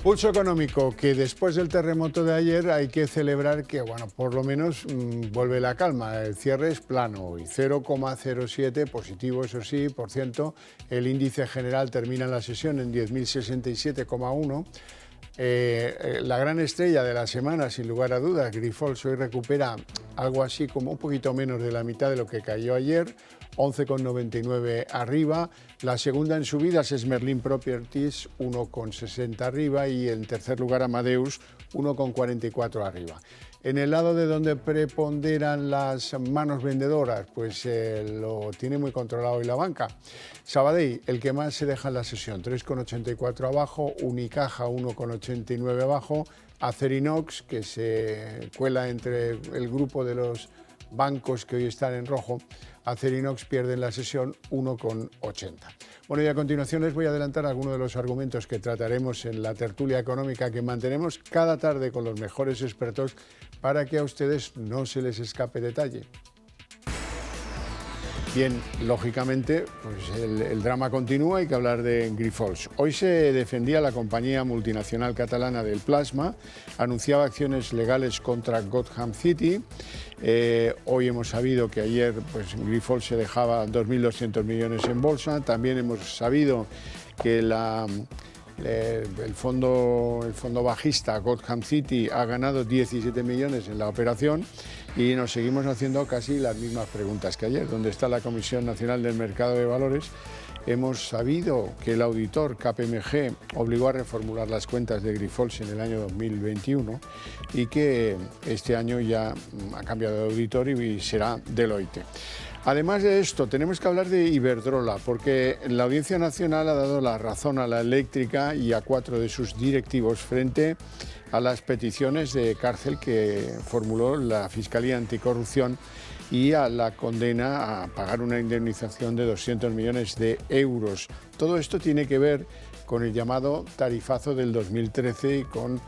Pulso económico, que después del terremoto de ayer hay que celebrar que, bueno, por lo menos vuelve la calma. El cierre es plano hoy, 0,07 positivo, eso sí, por ciento. El índice general termina la sesión en 10.067,1. La gran estrella de la semana, sin lugar a dudas, Grifols, hoy recupera algo así como un poquito menos de la mitad de lo que cayó ayer, 11,99 arriba. La segunda en subidas es Merlin Properties, 1,60 arriba, y en tercer lugar Amadeus, 1,44 arriba. En el lado de donde preponderan las manos vendedoras, pues lo tiene muy controlado hoy la banca. Sabadell, el que más se deja en la sesión, 3,84 abajo, Unicaja 1,89 abajo, Acerinox, que se cuela entre el grupo de los bancos que hoy están en rojo, Acerinox pierde en la sesión 1,80. Bueno, y a continuación les voy a adelantar algunos de los argumentos que trataremos en la tertulia económica que mantenemos cada tarde con los mejores expertos para que a ustedes no se les escape detalle. Bien, lógicamente, pues el drama continúa, hay que hablar de Grifols. Hoy se defendía la compañía multinacional catalana del plasma, anunciaba acciones legales contra Gotham City. Hoy hemos sabido que ayer pues, Grifols se dejaba 2.200 millones en bolsa. También hemos sabido que el fondo bajista Gotham City ha ganado 17 millones en la operación. Y nos seguimos haciendo casi las mismas preguntas que ayer. ¿Dónde está la Comisión Nacional del Mercado de Valores? Hemos sabido que el auditor KPMG obligó a reformular las cuentas de Grifols en el año 2021 y que este año ya ha cambiado de auditor y será Deloitte. Además de esto, tenemos que hablar de Iberdrola, porque la Audiencia Nacional ha dado la razón a la eléctrica y a 4 de sus directivos frente a las peticiones de cárcel que formuló la Fiscalía Anticorrupción y a la condena a pagar una indemnización de 200 millones de euros. Todo esto tiene que ver con el llamado tarifazo del 2013 y con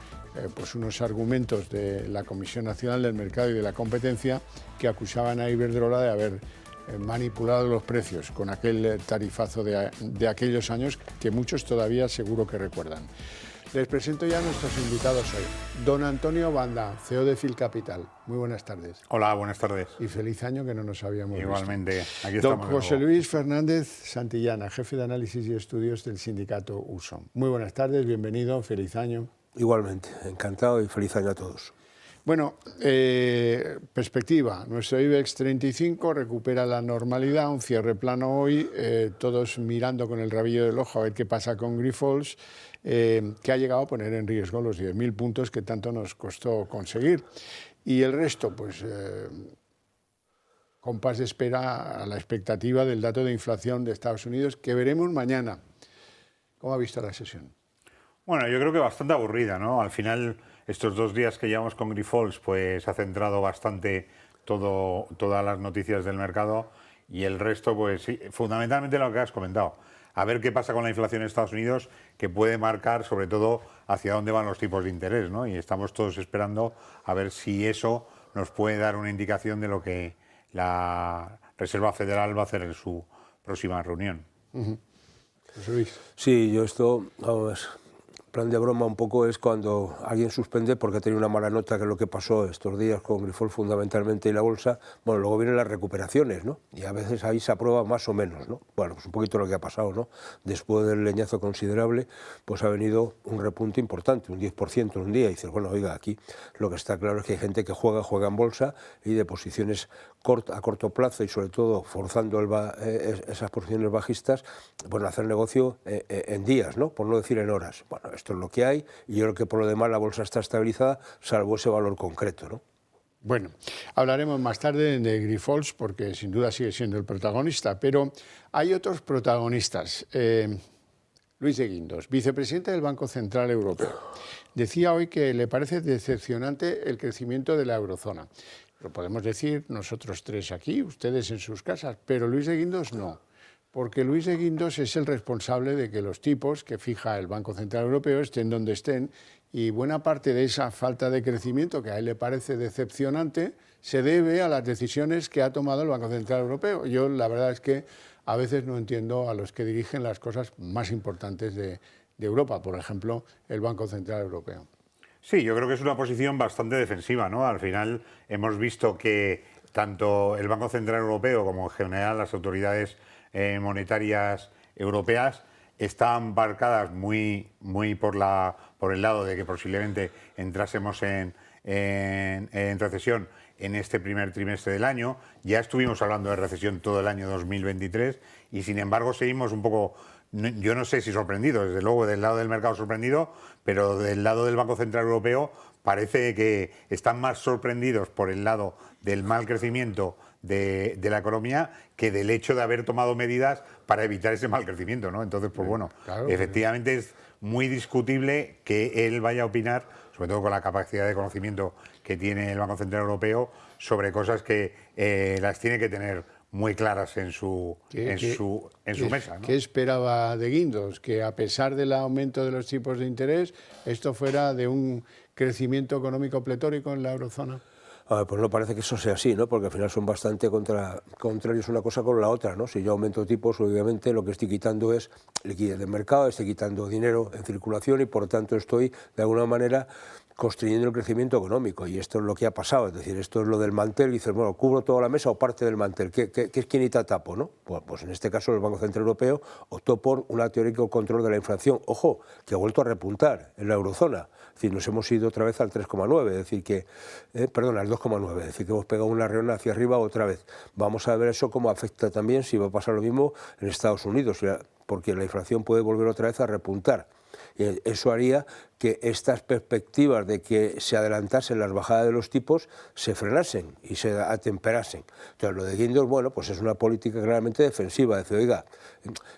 pues unos argumentos de la Comisión Nacional del Mercado y de la Competencia que acusaban a Iberdrola de haber manipulado los precios con aquel tarifazo de aquellos años que muchos todavía seguro que recuerdan. Les presento ya a nuestros invitados hoy. Don Antonio Banda, CEO de Fil Capital. Muy buenas tardes. Hola, buenas tardes. Y feliz año, que no nos habíamos visto. Igualmente, aquí Don estamos. José Luis Fernández Santillana, jefe de análisis y estudios del sindicato USO. Muy buenas tardes, bienvenido, feliz año. Igualmente, encantado y feliz año a todos. Bueno, perspectiva. Nuestro IBEX 35 recupera la normalidad, un cierre plano hoy, todos mirando con el rabillo del ojo a ver qué pasa con Grifols, que ha llegado a poner en riesgo los 10.000 puntos que tanto nos costó conseguir. Y el resto, pues, compás de espera a la expectativa del dato de inflación de Estados Unidos, que veremos mañana. ¿Cómo ha visto la sesión? Bueno, yo creo que bastante aburrida, ¿no? Al final, estos 2 días que llevamos con Grifols, pues ha centrado bastante todas las noticias del mercado y el resto, pues sí, fundamentalmente lo que has comentado. A ver qué pasa con la inflación en Estados Unidos, que puede marcar sobre todo hacia dónde van los tipos de interés, ¿no? Y estamos todos esperando a ver si eso nos puede dar una indicación de lo que la Reserva Federal va a hacer en su próxima reunión. José Luis. Sí, yo esto, vamos, plan de broma un poco es cuando alguien suspende porque ha tenido una mala nota, que es lo que pasó estos días con Grifols fundamentalmente y la bolsa. Bueno, luego vienen las recuperaciones, ¿no? Y a veces ahí se aprueba más o menos, ¿no? Bueno, pues un poquito lo que ha pasado, ¿no? Después del leñazo considerable, pues ha venido un repunte importante, un 10% en un día. Y dices, bueno, oiga, aquí lo que está claro es que hay gente que juega en bolsa y de posiciones a corto plazo y sobre todo forzando esas posiciones bajistas, bueno, hacer negocio en días, ¿no? Por no decir en horas. Bueno, esto es lo que hay y yo creo que por lo demás la bolsa está estabilizada, salvo ese valor concreto, ¿no? Bueno, hablaremos más tarde de Grifols porque sin duda sigue siendo el protagonista, pero hay otros protagonistas. Luis de Guindos, vicepresidente del Banco Central Europeo, decía hoy que le parece decepcionante el crecimiento de la eurozona. Lo podemos decir nosotros tres aquí, ustedes en sus casas, pero Luis de Guindos no. Porque Luis de Guindos es el responsable de que los tipos que fija el Banco Central Europeo estén donde estén y buena parte de esa falta de crecimiento que a él le parece decepcionante se debe a las decisiones que ha tomado el Banco Central Europeo. Yo la verdad es que a veces no entiendo a los que dirigen las cosas más importantes de Europa, por ejemplo, el Banco Central Europeo. Sí, yo creo que es una posición bastante defensiva, ¿no? Al final hemos visto que tanto el Banco Central Europeo como en general las autoridades monetarias europeas están marcadas muy por el lado de que posiblemente entrásemos en recesión en este primer trimestre del año. Ya estuvimos hablando de recesión todo el año 2023 y sin embargo seguimos un poco, yo no sé si sorprendido, desde luego del lado del mercado sorprendido, pero del lado del Banco Central Europeo parece que están más sorprendidos por el lado del mal crecimiento de la economía que del hecho de haber tomado medidas para evitar ese mal crecimiento, ¿no? Entonces, pues bueno, claro, efectivamente es muy discutible que él vaya a opinar, sobre todo con la capacidad de conocimiento que tiene el Banco Central Europeo, sobre cosas que las tiene que tener muy claras en su mesa, ¿no? ¿Qué esperaba de Guindos? Que a pesar del aumento de los tipos de interés, esto fuera de un crecimiento económico pletórico en la eurozona. Pues no parece que eso sea así, ¿no? Porque al final son bastante contrarios una cosa con la otra, ¿no? Si yo aumento tipos, obviamente lo que estoy quitando es liquidez del mercado, estoy quitando dinero en circulación y por tanto estoy de alguna manera construyendo el crecimiento económico, y esto es lo que ha pasado, es decir, esto es lo del mantel, y dices, bueno, ¿cubro toda la mesa o parte del mantel? ¿Qué es quinita tapo, no? Pues en este caso el Banco Central Europeo optó por un teórico control de la inflación, ojo, que ha vuelto a repuntar en la eurozona, es decir, nos hemos ido otra vez al 3,9, es decir, que, perdón, al 2,9, es decir, que hemos pegado una reona hacia arriba otra vez. Vamos a ver eso cómo afecta también, si va a pasar lo mismo en Estados Unidos, porque la inflación puede volver otra vez a repuntar. Eso haría que estas perspectivas de que se adelantasen las bajadas de los tipos se frenasen y se atemperasen. Entonces, lo de Guindos, bueno, pues es una política claramente defensiva, decir, oiga,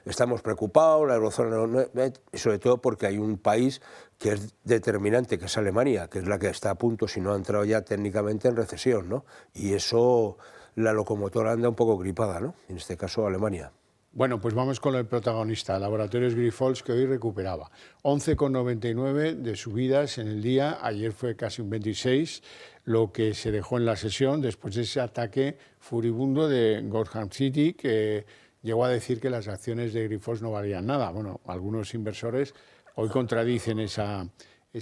estamos preocupados, la eurozona y sobre todo porque hay un país que es determinante, que es Alemania, que es la que está a punto, si no ha entrado ya técnicamente en recesión, ¿no? Y eso, la locomotora anda un poco gripada, ¿no? En este caso, Alemania. Bueno, pues vamos con el protagonista, Laboratorios Grifols, que hoy recuperaba 11,99 de subidas en el día, ayer fue casi un 26, lo que se dejó en la sesión después de ese ataque furibundo de Gotham City, que llegó a decir que las acciones de Grifols no valían nada. Bueno, algunos inversores hoy contradicen esa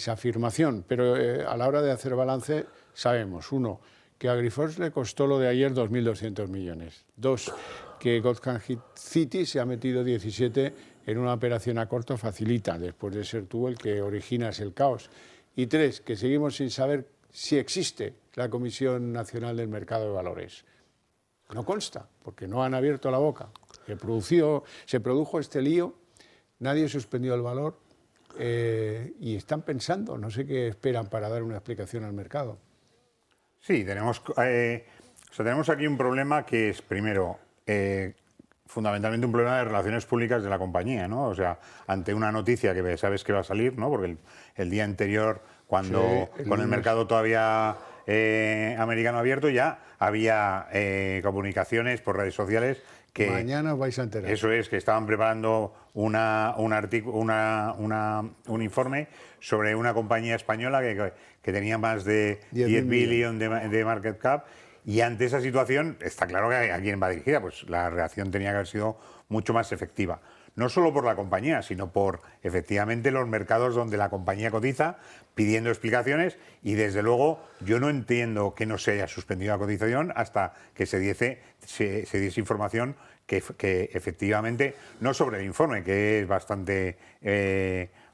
afirmación, pero a la hora de hacer balance sabemos, uno, que a Grifols le costó lo de ayer 2.200 millones, dos, que Gotham City se ha metido 17 en una operación a corto facilita, después de ser tú el que originas el caos. Y tres, que seguimos sin saber si existe la Comisión Nacional del Mercado de Valores. No consta, porque no han abierto la boca. Se produjo este lío, nadie suspendió el valor y están pensando, no sé qué esperan para dar una explicación al mercado. Sí, tenemos aquí un problema que es, primero, fundamentalmente un problema de relaciones públicas de la compañía, ¿no? O sea, ante una noticia que sabes que va a salir, ¿no? Porque el día anterior, cuando sí, con el mercado todavía americano abierto, ya había comunicaciones por redes sociales que... Mañana os vais a enterar. Eso es, que estaban preparando un informe sobre una compañía española que tenía más de 10 billones de market cap. Y ante esa situación, está claro que a quién va dirigida, pues la reacción tenía que haber sido mucho más efectiva. No solo por la compañía, sino por efectivamente los mercados donde la compañía cotiza, pidiendo explicaciones, y desde luego yo no entiendo que no se haya suspendido la cotización hasta que se diese información que efectivamente, no sobre el informe, que es bastante...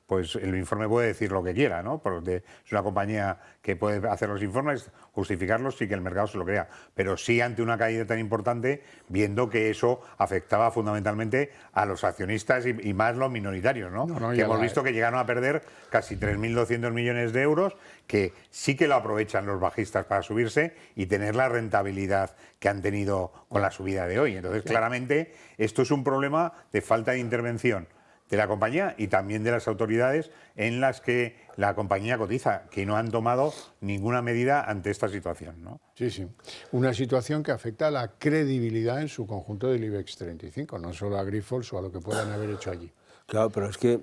pues el informe puede decir lo que quiera, ¿no? Porque es una compañía que puede hacer los informes, justificarlos y que el mercado se lo crea. Pero sí ante una caída tan importante, viendo que eso afectaba fundamentalmente a los accionistas y más los minoritarios, ¿no? Que hemos visto que llegaron a perder casi 3.200 millones de euros, que sí que lo aprovechan los bajistas para subirse y tener la rentabilidad que han tenido con la subida de hoy. Entonces, claramente, esto es un problema de falta de intervención de la compañía y también de las autoridades en las que la compañía cotiza, que no han tomado ninguna medida ante esta situación, ¿no? Sí, sí. Una situación que afecta a la credibilidad en su conjunto del IBEX 35, no solo a Grifols o a lo que puedan haber hecho allí. Claro, pero es que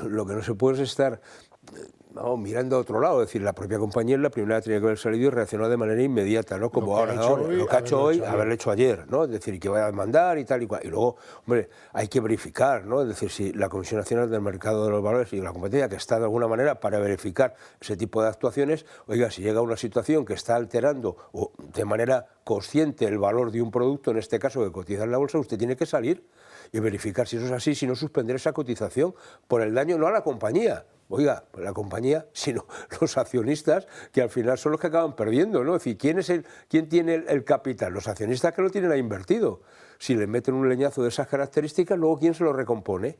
lo que no se puede es estar vamos, mirando a otro lado. Es decir, la propia compañía es la primera que tenía que haber salido y reaccionado de manera inmediata, ¿no? Como ahora, lo que ha hecho hoy, haberlo hecho ayer, ¿no? Es decir, que vaya a demandar y tal y cual. Y luego, hombre, hay que verificar, ¿no? Es decir, si la Comisión Nacional del Mercado de los Valores y la competencia, que está de alguna manera para verificar ese tipo de actuaciones, oiga, si llega una situación que está alterando o de manera consciente el valor de un producto, en este caso que cotiza en la bolsa, usted tiene que salir y verificar si eso es así, si no suspender esa cotización por el daño no a la compañía. Oiga, la compañía, sino los accionistas, que al final son los que acaban perdiendo, ¿no? Es decir, ¿quién tiene el capital? Los accionistas que lo tienen ahí invertido. Si le meten un leñazo de esas características, luego ¿quién se lo recompone?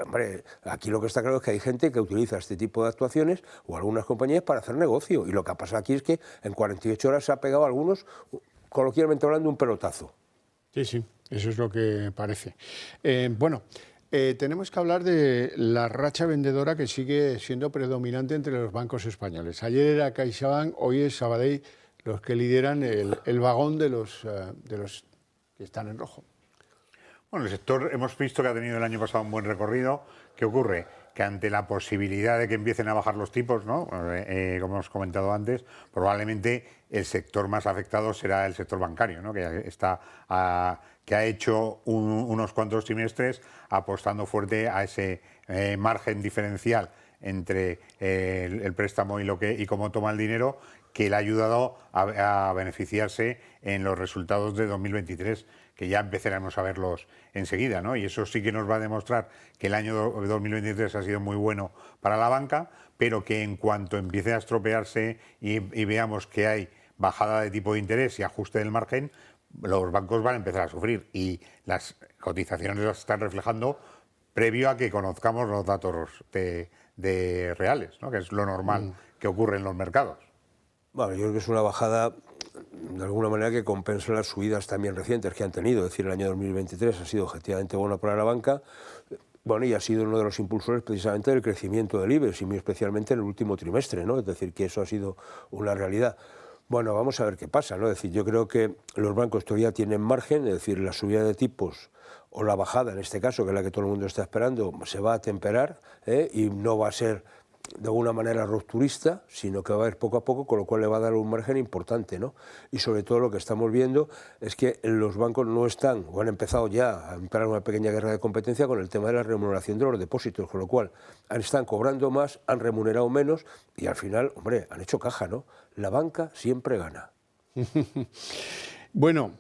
Hombre, aquí lo que está claro es que hay gente que utiliza este tipo de actuaciones o algunas compañías para hacer negocio. Y lo que ha pasado aquí es que en 48 horas se ha pegado a algunos, coloquialmente hablando, un pelotazo. Sí, sí, eso es lo que parece. Tenemos que hablar de la racha vendedora que sigue siendo predominante entre los bancos españoles. Ayer era CaixaBank, hoy es Sabadell los que lideran el vagón de los que están en rojo. Bueno, el sector hemos visto que ha tenido el año pasado un buen recorrido. ¿Qué ocurre? Que ante la posibilidad de que empiecen a bajar los tipos, ¿no? Como hemos comentado antes, probablemente el sector más afectado será el sector bancario, ¿no? Que ha hecho unos cuantos trimestres apostando fuerte a ese margen diferencial entre el préstamo y cómo toma el dinero, que le ha ayudado a beneficiarse en los resultados de 2023, que ya empezaremos a verlos enseguida, ¿no? Y eso sí que nos va a demostrar que el año 2023 ha sido muy bueno para la banca, pero que en cuanto empiece a estropearse y veamos que hay bajada de tipo de interés y ajuste del margen, los bancos van a empezar a sufrir, y las cotizaciones las están reflejando previo a que conozcamos los datos de reales, ¿no? Que es lo normal que ocurre en los mercados. Bueno, yo creo que es una bajada de alguna manera que compensa las subidas también recientes que han tenido. Es decir, el año 2023 ha sido objetivamente bueno para la banca, bueno, y ha sido uno de los impulsores precisamente del crecimiento del IBEX, y muy especialmente en el último trimestre, ¿no? Es decir, que eso ha sido una realidad. Bueno, vamos a ver qué pasa, ¿no? Es decir, yo creo que los bancos todavía tienen margen, es decir, la subida de tipos o la bajada, en este caso, que es la que todo el mundo está esperando, se va a atemperar, y no va a ser de alguna manera rupturista, sino que va a ir poco a poco, con lo cual le va a dar un margen importante, ¿no? Y sobre todo lo que estamos viendo es que los bancos no están, o han empezado ya a empezar una pequeña guerra de competencia con el tema de la remuneración de los depósitos, con lo cual están cobrando más, han remunerado menos y al final, hombre, han hecho caja, ¿no? La banca siempre gana. Bueno,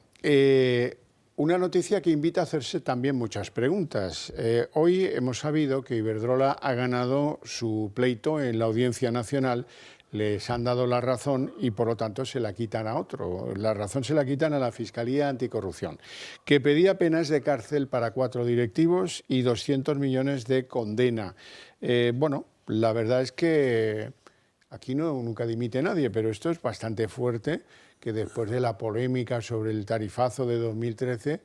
una noticia que invita a hacerse también muchas preguntas. Hoy hemos sabido que Iberdrola ha ganado su pleito en la Audiencia Nacional, les han dado la razón y por lo tanto se la quitan a otro. La razón se la quitan a la Fiscalía Anticorrupción, que pedía penas de cárcel para 4 directivos y 200 millones de condena. Bueno, la verdad es que aquí nunca dimite nadie, pero esto es bastante fuerte, que después de la polémica sobre el tarifazo de 2013,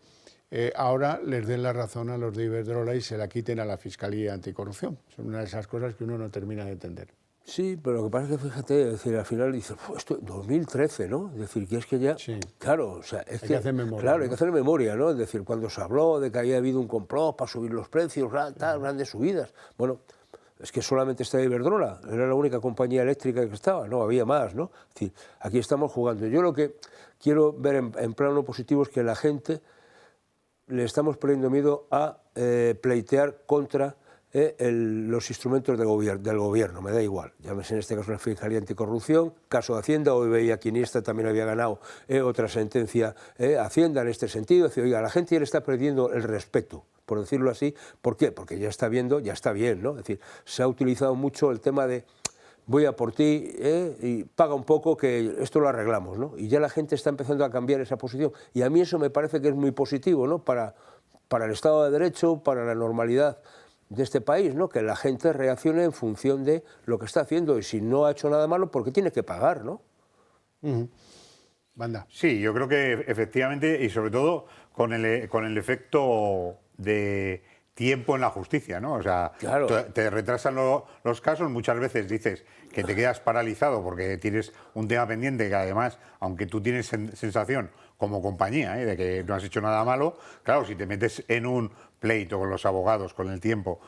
ahora les den la razón a los de Iberdrola y se la quiten a la Fiscalía Anticorrupción. Son una de esas cosas que uno no termina de entender. Sí, pero lo que pasa es que, fíjate, es decir, al final dices, esto 2013, ¿no? Es decir, que es que ya, sí. Claro, o sea, es hay que hacer memoria. Claro, ¿no? hay que hacer memoria, ¿no? Es decir, cuando se habló de que había habido un complot para subir los precios, tal, grandes subidas, bueno, es que solamente estaba Iberdrola, era la única compañía eléctrica que estaba, no había más, ¿no? Es decir, aquí estamos jugando. Yo lo que quiero ver en plano positivo es que la gente le estamos poniendo miedo a pleitear contra los instrumentos del gobierno, me da igual. Llámese en este caso la Fiscalía Anticorrupción, caso de Hacienda, hoy veía que Iniesta también había ganado otra sentencia Hacienda en este sentido. Es decir, oiga, la gente ya le está perdiendo el respeto, por decirlo así. ¿Por qué? Porque ya está viendo, ya está bien, ¿no? Es decir, se ha utilizado mucho el tema de voy a por ti y paga un poco que esto lo arreglamos, ¿no? Y ya la gente está empezando a cambiar esa posición. Y a mí eso me parece que es muy positivo, ¿no? Para el Estado de Derecho, para la normalidad de este país, ¿no? Que la gente reaccione en función de lo que está haciendo y si no ha hecho nada malo, porque tiene que pagar, ¿no? Banda. Sí, yo creo que efectivamente, y sobre todo con el efecto de tiempo en la justicia, ¿no? O sea, claro, te retrasan los casos, muchas veces dices que te quedas paralizado porque tienes un tema pendiente que además, aunque tú tienes sensación como compañía de que no has hecho nada malo, claro, si te metes en un pleito con los abogados, con el tiempo,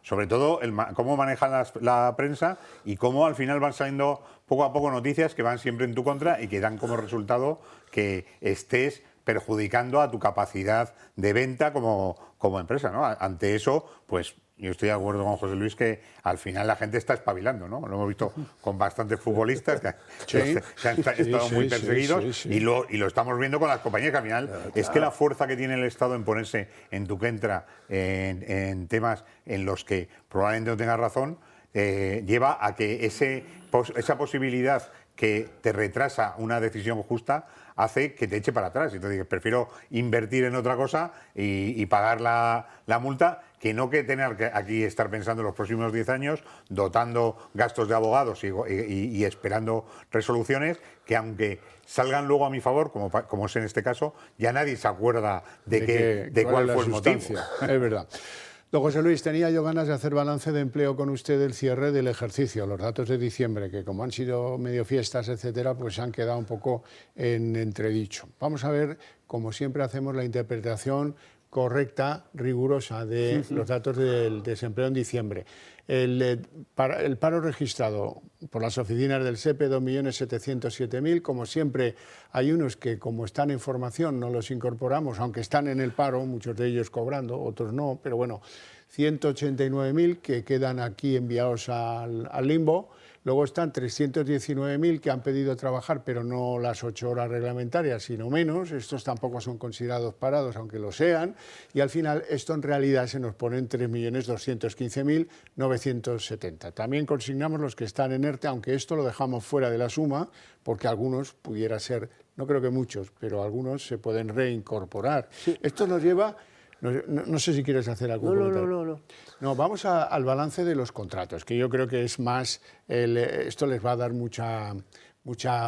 sobre todo cómo manejan la prensa y cómo al final van saliendo poco a poco noticias que van siempre en tu contra y que dan como resultado que estés perjudicando a tu capacidad de venta como empresa, ¿no? Ante eso, pues yo estoy de acuerdo con José Luis que al final la gente está espabilando, ¿no? Lo hemos visto con bastantes futbolistas que han estado muy perseguidos y lo estamos viendo con las compañías que al final es que la fuerza que tiene el Estado en ponerse en tu contra en temas en los que probablemente no tengas razón lleva a que esa posibilidad que te retrasa una decisión justa hace que te eche para atrás. Entonces prefiero invertir en otra cosa y pagar la multa que no que tener que aquí estar pensando en los próximos 10 años, dotando gastos de abogados y esperando resoluciones que aunque salgan luego a mi favor, como es en este caso, ya nadie se acuerda de cuál fue el motivo. Es verdad. Don José Luis, tenía yo ganas de hacer balance de empleo con usted del cierre del ejercicio. Los datos de diciembre, que como han sido medio fiestas, etcétera, pues se han quedado un poco en entredicho. Vamos a ver, como siempre hacemos, la interpretación correcta, rigurosa de los datos del desempleo en diciembre. El paro registrado por las oficinas del SEPE, 2.707.000. Como siempre, hay unos que, como están en formación, no los incorporamos, aunque están en el paro, muchos de ellos cobrando, otros no, pero bueno, 189.000 que quedan aquí enviados al limbo. Luego están 319.000 que han pedido trabajar, pero no las 8 horas reglamentarias, sino menos. Estos tampoco son considerados parados, aunque lo sean. Y al final, esto en realidad se nos pone en 3.215.970. También consignamos los que están en ERTE, aunque esto lo dejamos fuera de la suma, porque algunos pudiera ser, no creo que muchos, pero algunos se pueden reincorporar. Sí. Esto nos lleva... No sé si quieres hacer algún comentario. No, vamos al balance de los contratos, que yo creo que es más, esto les va a dar mucha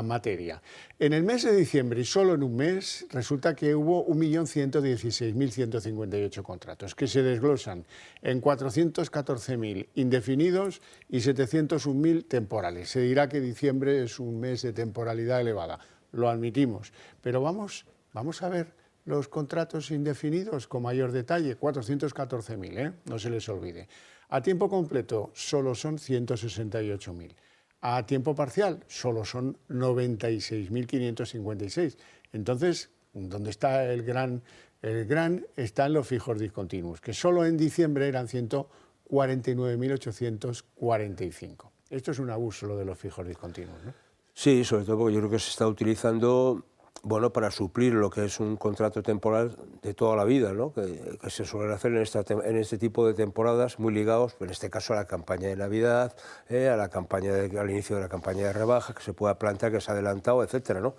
materia. En el mes de diciembre, y solo en un mes, resulta que hubo 1.116.158 contratos, que se desglosan en 414.000 indefinidos y 701.000 temporales. Se dirá que diciembre es un mes de temporalidad elevada, lo admitimos, pero vamos a ver los contratos indefinidos con mayor detalle, 414.000, no se les olvide. A tiempo completo solo son 168.000. A tiempo parcial solo son 96.556. Entonces, ¿dónde está el gran? El gran está en los fijos discontinuos, que solo en diciembre eran 149.845. Esto es un abuso, lo de los fijos discontinuos, ¿no? Sí, sobre todo porque yo creo que se está utilizando... Bueno, para suplir lo que es un contrato temporal de toda la vida, ¿no? que se suele hacer en este tipo de temporadas, muy ligados, en este caso a la campaña de Navidad, al inicio de la campaña de rebaja, que se pueda plantear que se ha adelantado, etcétera, ¿no?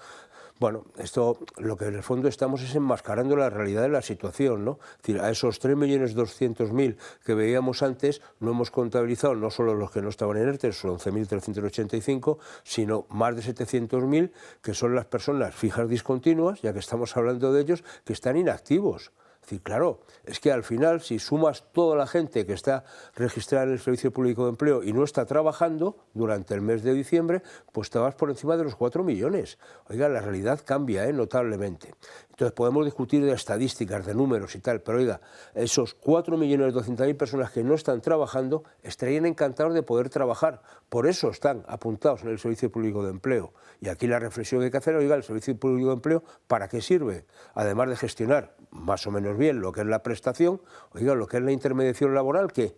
Bueno, esto lo que en el fondo estamos es enmascarando la realidad de la situación, ¿no? Es decir, a esos 3.200.000 que veíamos antes no hemos contabilizado no solo los que no estaban en ERTE, son 11.385, sino más de 700.000 que son las personas fijas discontinuas, ya que estamos hablando de ellos, que están inactivos. Es decir, claro, es que al final, si sumas toda la gente que está registrada en el Servicio Público de Empleo y no está trabajando durante el mes de diciembre, pues te vas por encima de los 4 millones. Oiga, la realidad cambia notablemente. Entonces podemos discutir de estadísticas, de números y tal, pero oiga, esos 4.200.000 personas que no están trabajando estarían encantados de poder trabajar. Por eso están apuntados en el Servicio Público de Empleo. Y aquí la reflexión que hay que hacer, oiga, el Servicio Público de Empleo, ¿para qué sirve? Además de gestionar más o menos bien lo que es la prestación, oiga, lo que es la intermediación laboral, ¿qué?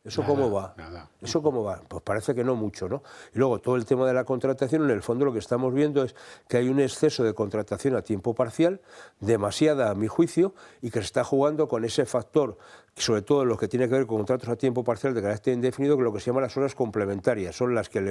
¿Eso nada, cómo va? Nada. ¿Eso cómo va? Pues parece que no mucho, ¿no? Y luego todo el tema de la contratación, en el fondo lo que estamos viendo es que hay un exceso de contratación a tiempo parcial, demasiada a mi juicio, y que se está jugando con ese factor, sobre todo en lo que tiene que ver con contratos a tiempo parcial de carácter indefinido, que es lo que se llama las horas complementarias. Son las que el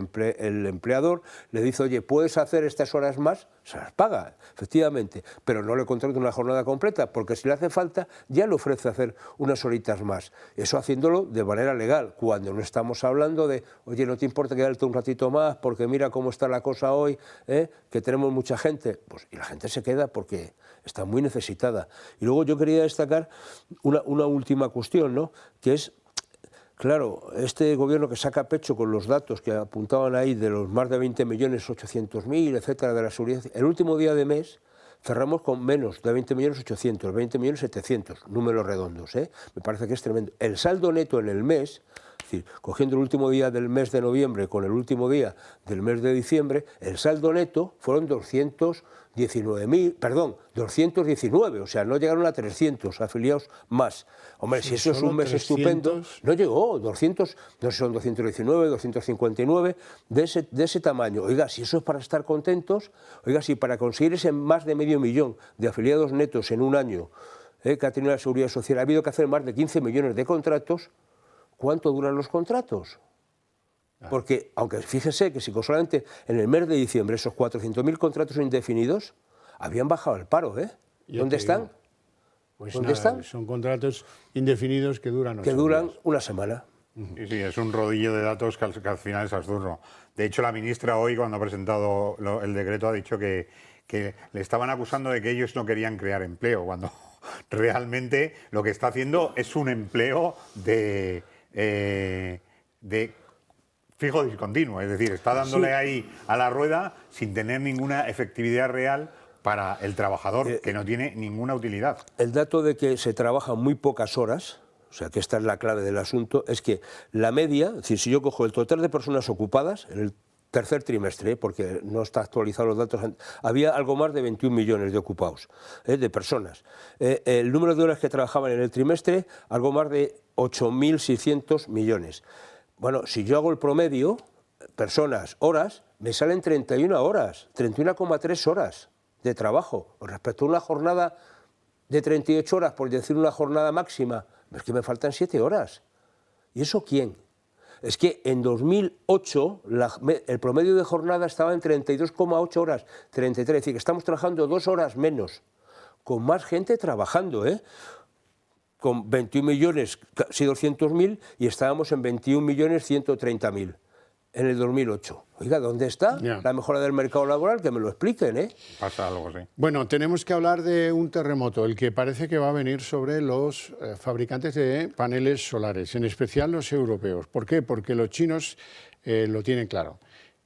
empleador le dice, oye, ¿puedes hacer estas horas más? Se las paga, efectivamente, pero no le contrata una jornada completa, porque si le hace falta, ya le ofrece hacer unas horitas más. Eso haciéndolo de manera legal, cuando no estamos hablando de, oye, no te importa quedarte un ratito más, porque mira cómo está la cosa hoy, que tenemos mucha gente. Pues, y la gente se queda porque está muy necesitada. Y luego yo quería destacar una última cuestión, ¿no? Que es, claro, este gobierno que saca pecho con los datos que apuntaban ahí de los más de 20.800.000, etcétera, de la seguridad, el último día de mes cerramos con menos de 20.800.000, 20.700.000, números redondos, ¿eh? Me parece que es tremendo. El saldo neto en el mes, es decir, cogiendo el último día del mes de noviembre con el último día del mes de diciembre, el saldo neto fueron 219, o sea, no llegaron a 300 afiliados más. Hombre, Sí, si eso es un mes 300... estupendo, no llegó, 200, no sé, son 219, 259, de ese tamaño. Oiga, si eso es para estar contentos, oiga, si para conseguir ese más de medio millón de afiliados netos en un año que ha tenido la Seguridad Social, ha habido que hacer más de 15 millones de contratos, ¿cuánto duran los contratos? Porque, aunque fíjese que si solamente en el mes de diciembre esos 400.000 contratos indefinidos habían bajado el paro, ¿eh? ¿Dónde están? Pues ¿Dónde nada, están? son contratos indefinidos que duran 8 Que duran días. una semana. Sí, sí, es un rodillo de datos que al final es absurdo. De hecho, la ministra hoy, cuando ha presentado el decreto, ha dicho que le estaban acusando de que ellos no querían crear empleo, cuando realmente lo que está haciendo es un empleo de fijo discontinuo, es decir, está dándole ahí a la rueda sin tener ninguna efectividad real para el trabajador, que no tiene ninguna utilidad. El dato de que se trabajan muy pocas horas, o sea que esta es la clave del asunto, es que la media, es decir, si yo cojo el total de personas ocupadas en el tercer trimestre, porque no está actualizado los datos, había algo más de 21 millones de ocupados, de personas. El número de horas que trabajaban en el trimestre, algo más de 8.600 millones. Bueno, si yo hago el promedio, personas, horas, me salen 31 horas, 31,3 horas de trabajo. Respecto a una jornada de 38 horas, por decir una jornada máxima, es que me faltan 7 horas. ¿Y eso quién? Es que en 2008 el promedio de jornada estaba en 32,8 horas, 33, es decir, que estamos trabajando 2 horas menos, con más gente trabajando, ¿eh? Con 21.200.000 y estábamos en 21.130.000 en el 2008. Oiga, ¿dónde está la mejora del mercado laboral? Que me lo expliquen, ¿eh? Pasa algo, sí. Bueno, tenemos que hablar de un terremoto, el que parece que va a venir sobre los fabricantes de paneles solares, en especial los europeos. ¿Por qué? Porque los chinos lo tienen claro.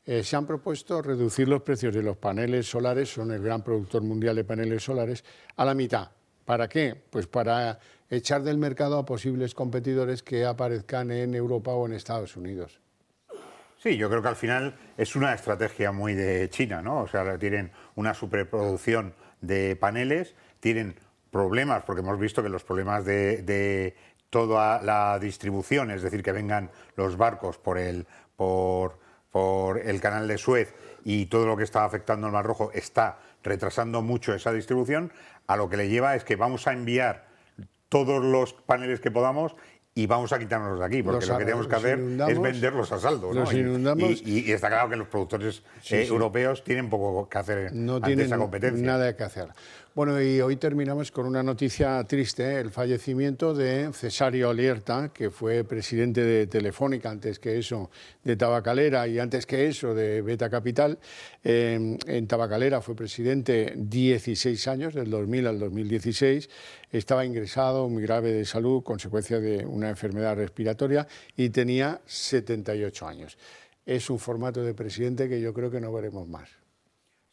Se han propuesto reducir los precios de los paneles solares, son el gran productor mundial de paneles solares, a la mitad. ¿Para qué? Pues para echar del mercado a posibles competidores que aparezcan en Europa o en Estados Unidos. Sí, yo creo que al final es una estrategia muy de China, ¿no? O sea, tienen una superproducción de paneles, tienen problemas, porque hemos visto que los problemas de toda la distribución, es decir, que vengan los barcos por el canal de Suez y todo lo que está afectando al Mar Rojo está retrasando mucho esa distribución, a lo que le lleva es que vamos a enviar todos los paneles que podamos y vamos a quitárnoslos de aquí, porque lo que tenemos que hacer es venderlos a saldo, ¿no? Los inundamos. Y está claro que los productores europeos tienen poco que hacer ante esa competencia. Nada que hacer. Bueno, y hoy terminamos con una noticia triste, el fallecimiento de Cesario Alierta, que fue presidente de Telefónica, antes que eso de Tabacalera y antes que eso de Beta Capital. En Tabacalera fue presidente 16 años, del 2000 al 2016. Estaba ingresado muy grave de salud, consecuencia de una enfermedad respiratoria, y tenía 78 años. Es un formato de presidente que yo creo que no veremos más.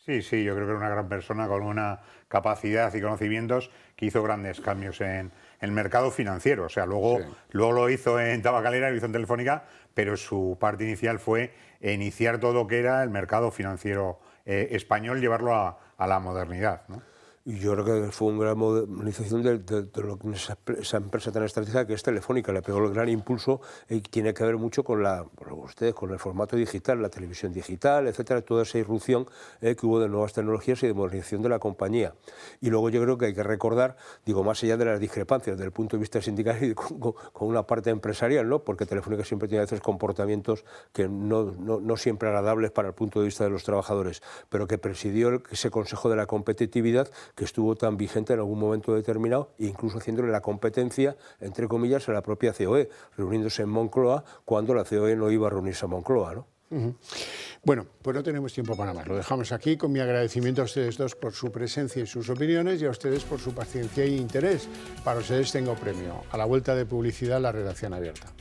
Sí, sí, yo creo que era una gran persona con una capacidad y conocimientos que hizo grandes cambios en el mercado financiero. O sea, luego lo hizo en Tabacalera, lo hizo en Telefónica, pero su parte inicial fue iniciar todo lo que era el mercado financiero español, llevarlo a la modernidad, ¿no? Y yo creo que fue una gran modernización de lo que esa empresa tan estratégica que es Telefónica, le pegó el gran impulso y tiene que ver mucho con con el formato digital, la televisión digital, etcétera, toda esa irrupción que hubo de nuevas tecnologías y de modernización de la compañía. Y luego yo creo que hay que recordar, digo, más allá de las discrepancias desde el punto de vista sindical y con una parte empresarial, ¿no? Porque Telefónica siempre tiene a veces comportamientos que no siempre agradables para el punto de vista de los trabajadores, pero que presidió ese Consejo de la Competitividad que estuvo tan vigente en algún momento determinado, incluso haciéndole la competencia, entre comillas, a la propia COE, reuniéndose en Moncloa cuando la COE no iba a reunirse a Moncloa, ¿no? Bueno, pues no tenemos tiempo para más. Lo dejamos aquí con mi agradecimiento a ustedes dos por su presencia y sus opiniones y a ustedes por su paciencia y interés. Para ustedes tengo premio. A la vuelta de publicidad, la redacción abierta.